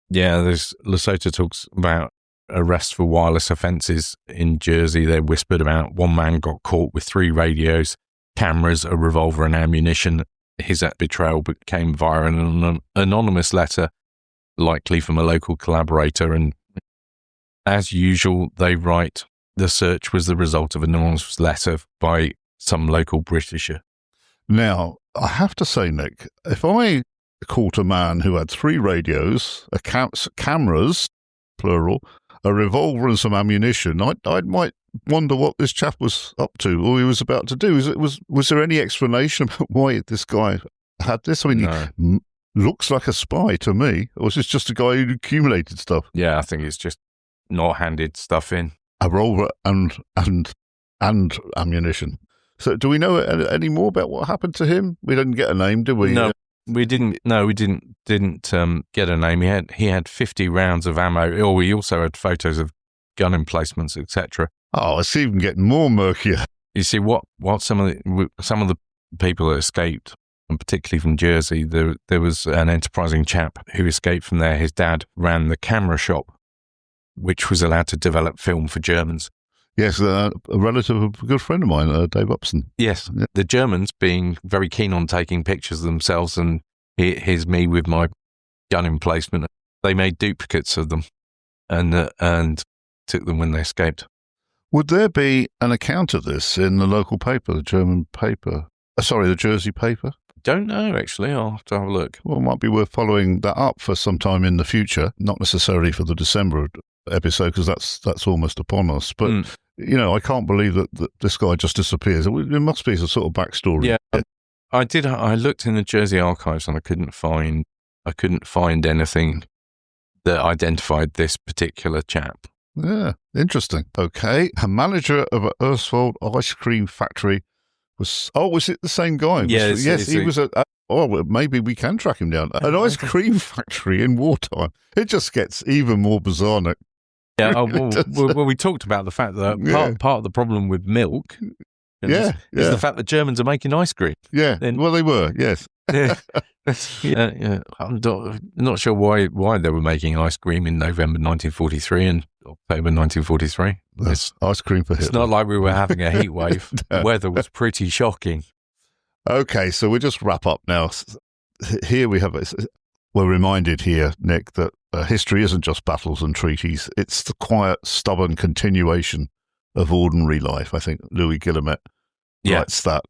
Yeah, Lesotho talks about arrests for wireless offences in Jersey. They're whispered about. One man got caught with 3 radios, cameras, a revolver and ammunition. His betrayal became via an anonymous letter, likely from a local collaborator. And as usual, they write, the search was the result of an anonymous letter by some local Britisher. Now, I have to say, Nick, if I caught a man who had 3 radios, cameras, plural, a revolver and some ammunition, I might wonder what this chap was up to or he was about to do. Was there any explanation about why this guy had this? I mean, no. He looks like a spy to me. Or was this just a guy who accumulated stuff? Yeah, I think it's just not handed stuff in. A revolver and ammunition. So do we know any more about what happened to him? We didn't get a name, did we? No, we didn't. No, we didn't get a name. He had 50 rounds of ammo. Or we also had photos of gun emplacements, etc. Oh, it's even getting more murkier. You see, what some of the people that escaped, and particularly from Jersey, there was an enterprising chap who escaped from there. His dad ran the camera shop, which was allowed to develop film for Germans. Yes, a relative of a good friend of mine, Dave Upson. Yes, yeah. The Germans being very keen on taking pictures of themselves, and here's me with my gun emplacement. They made duplicates of them and took them when they escaped. Would there be an account of this in the local paper, the German paper? The Jersey paper? don't know, actually. I'll have to have a look. Well, it might be worth following that up for some time in the future, not necessarily for the December episode, because that's almost upon us. But, I can't believe that this guy just disappears. There must be some sort of backstory. Yeah, I looked in the Jersey archives and I couldn't find anything that identified this particular chap. Yeah, interesting. Okay. A manager of an Ersfold ice cream factory was it the same guy? Yes, he was maybe we can track him down. An ice cream factory in wartime. It just gets even more bizarre, Nick. Yeah, well, we talked about the fact that part of the problem with milk is the fact that Germans are making ice cream. Yeah, well, they were, yes. I'm not sure why they were making ice cream in November 1943 and October 1943. Ice cream for Hitler. It's not like we were having a heat wave. The weather was pretty shocking. Okay, so we'll just wrap up now. Here we're reminded here, Nick, that history isn't just battles and treaties. It's the quiet, stubborn continuation of ordinary life. I think Louis Guillemette writes that.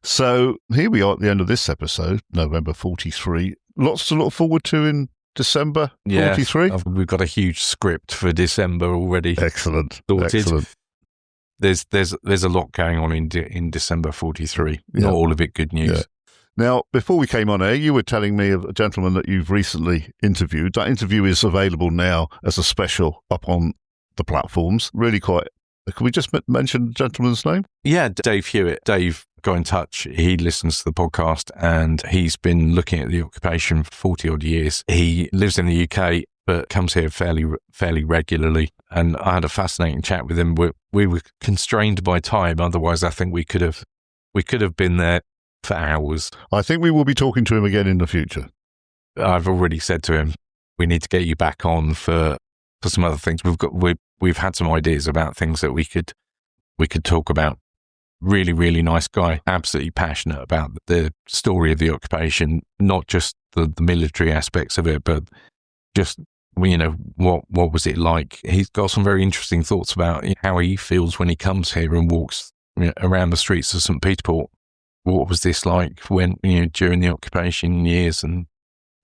So here we are at the end of this episode, November 43. Lots to look forward to in December 43. We've got a huge script for December already. Excellent. Sorted. Excellent. There's a lot going on in December 43. Not all of it good news. Yeah. Now, before we came on air, you were telling me of a gentleman that you've recently interviewed. That interview is available now as a special up on the platforms. Really quite. Can we just mention the gentleman's name? Yeah, Dave Hewitt. Dave got in touch. He listens to the podcast and he's been looking at the occupation for 40 odd years. He lives in the UK, but comes here fairly regularly. And I had a fascinating chat with him. We were constrained by time. Otherwise, I think we could have been there for hours. I think we will be talking to him again in the future. I've already said to him, we need to get you back on for some other things. We've had some ideas about things that we could talk about. Really, really nice guy. Absolutely passionate about the story of the occupation, not just the military aspects of it, but just, what was it like? He's got some very interesting thoughts about how he feels when he comes here and walks around the streets of St. Peter Port. What was this like when during the occupation years? And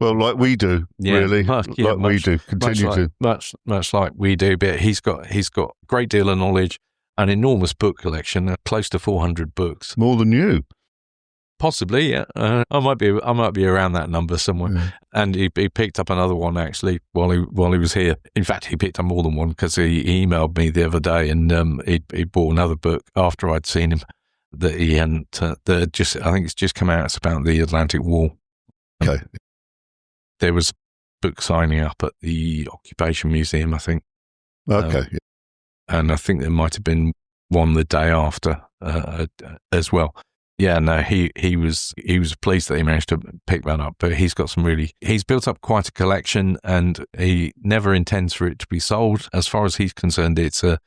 well, like we do, really, we do, continue to much like we do. But he's got a great deal of knowledge, an enormous book collection, close to 400 books, more than you. Possibly, yeah. I might be around that number somewhere. Yeah. And he picked up another one actually while he was here. In fact, he picked up more than one because he emailed me the other day, and he bought another book after I'd seen him that he hadn't. I think it's just come out. It's about the Atlantic War. Okay. There was a book signing up at the Occupation Museum, I think. Okay. And I think there might have been one the day after as well. Yeah, no, he was pleased that he managed to pick that up. But he's built up quite a collection, and he never intends for it to be sold. As far as he's concerned, it's an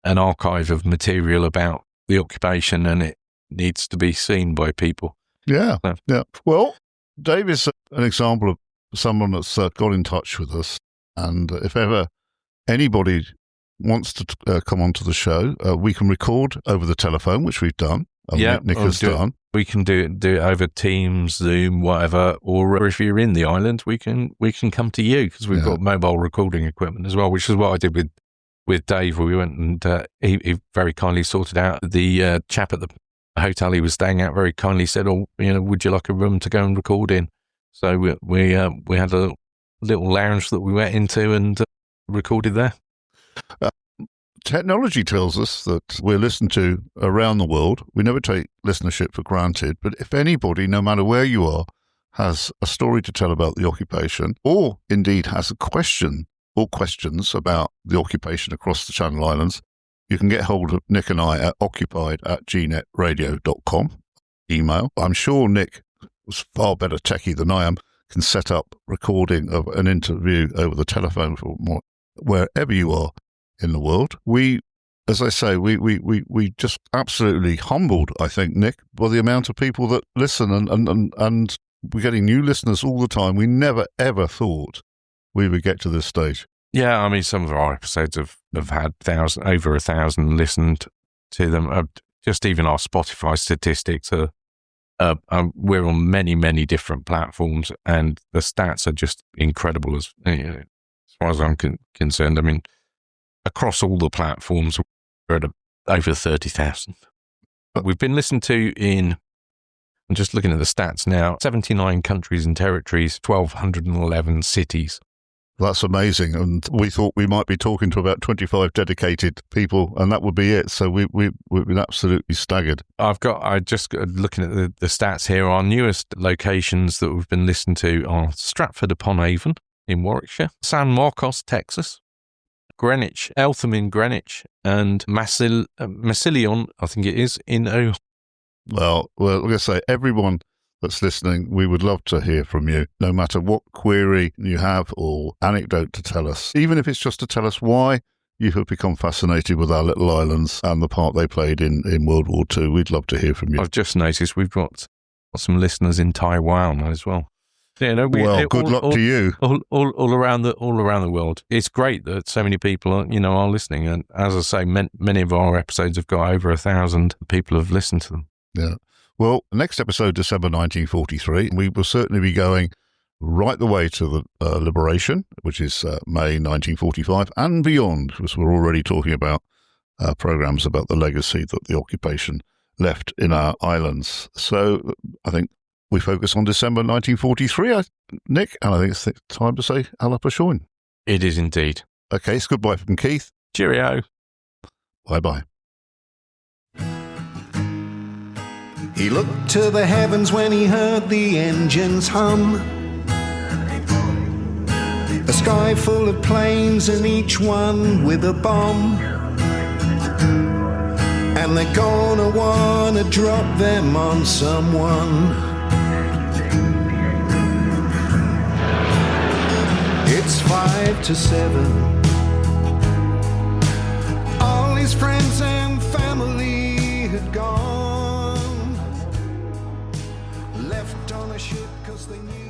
archive of material about the occupation, and it needs to be seen by people. Yeah, yeah. Well, Dave is an example of someone that's got in touch with us, and if ever anybody wants to come onto the show, we can record over the telephone, which we've done. Nick has done. We can do it over Teams, Zoom, whatever. Or if you're in the island, we can come to you because we've got mobile recording equipment as well, which is what I did with Dave. We went and he very kindly sorted out. The chap at the hotel he was staying at very kindly said, would you like a room to go and record in? So we had a little lounge that we went into and recorded there. Technology tells us that we're listened to around the world. We never take listenership for granted, but if anybody, no matter where you are, has a story to tell about the occupation, or indeed has a question or questions about the occupation across the Channel Islands, you can get hold of Nick and I at occupied@gnetradio.com email. I'm sure Nick was far better techie than I am, can set up recording of an interview over the telephone for wherever you are in the world. We, as I say, we just absolutely humbled, I think, Nick, by the amount of people that listen, and we're getting new listeners all the time. We never, ever thought we would get to this stage. Yeah, I mean, some of our episodes have had over 1,000 listened to them. Just even our Spotify statistics are We're on many, many different platforms, and the stats are just incredible as far as I'm concerned. I mean, across all the platforms, we're at over 30,000. We've been listened to I'm just looking at the stats now, 79 countries and territories, 1,211 cities. That's amazing. And we thought we might be talking to about 25 dedicated people, and that would be it. So we've been absolutely staggered. I just looking at the stats here. Our newest locations that we've been listened to are Stratford-upon-Avon in Warwickshire, San Marcos, Texas, Greenwich, Eltham in Greenwich, and Massillon, I think it is, in Ohio. Well, I'm going to say, everyone that's listening, we would love to hear from you, no matter what query you have or anecdote to tell us, even if it's just to tell us why you have become fascinated with our little islands and the part they played in World War II. We'd love to hear from you. I've just noticed we've got some listeners in Taiwan as well. Yeah, good luck to you. All around the world. It's great that so many people are listening, and as I say, many of our episodes have got over 1,000 people have listened to them. Yeah. Well, next episode, December 1943, we will certainly be going right the way to the liberation, which is May 1945 and beyond, because we're already talking about programs about the legacy that the occupation left in our islands. So I think we focus on December 1943, Nick, and I think it's time to say Alla Pashoin. It is indeed. Okay, it's goodbye from Keith. Cheerio. Bye-bye. He looked to the heavens when he heard the engines hum. A sky full of planes and each one with a bomb. And they're gonna wanna drop them on someone. It's 5 to 7. All his friends and family had gone. Left on a ship 'cause they knew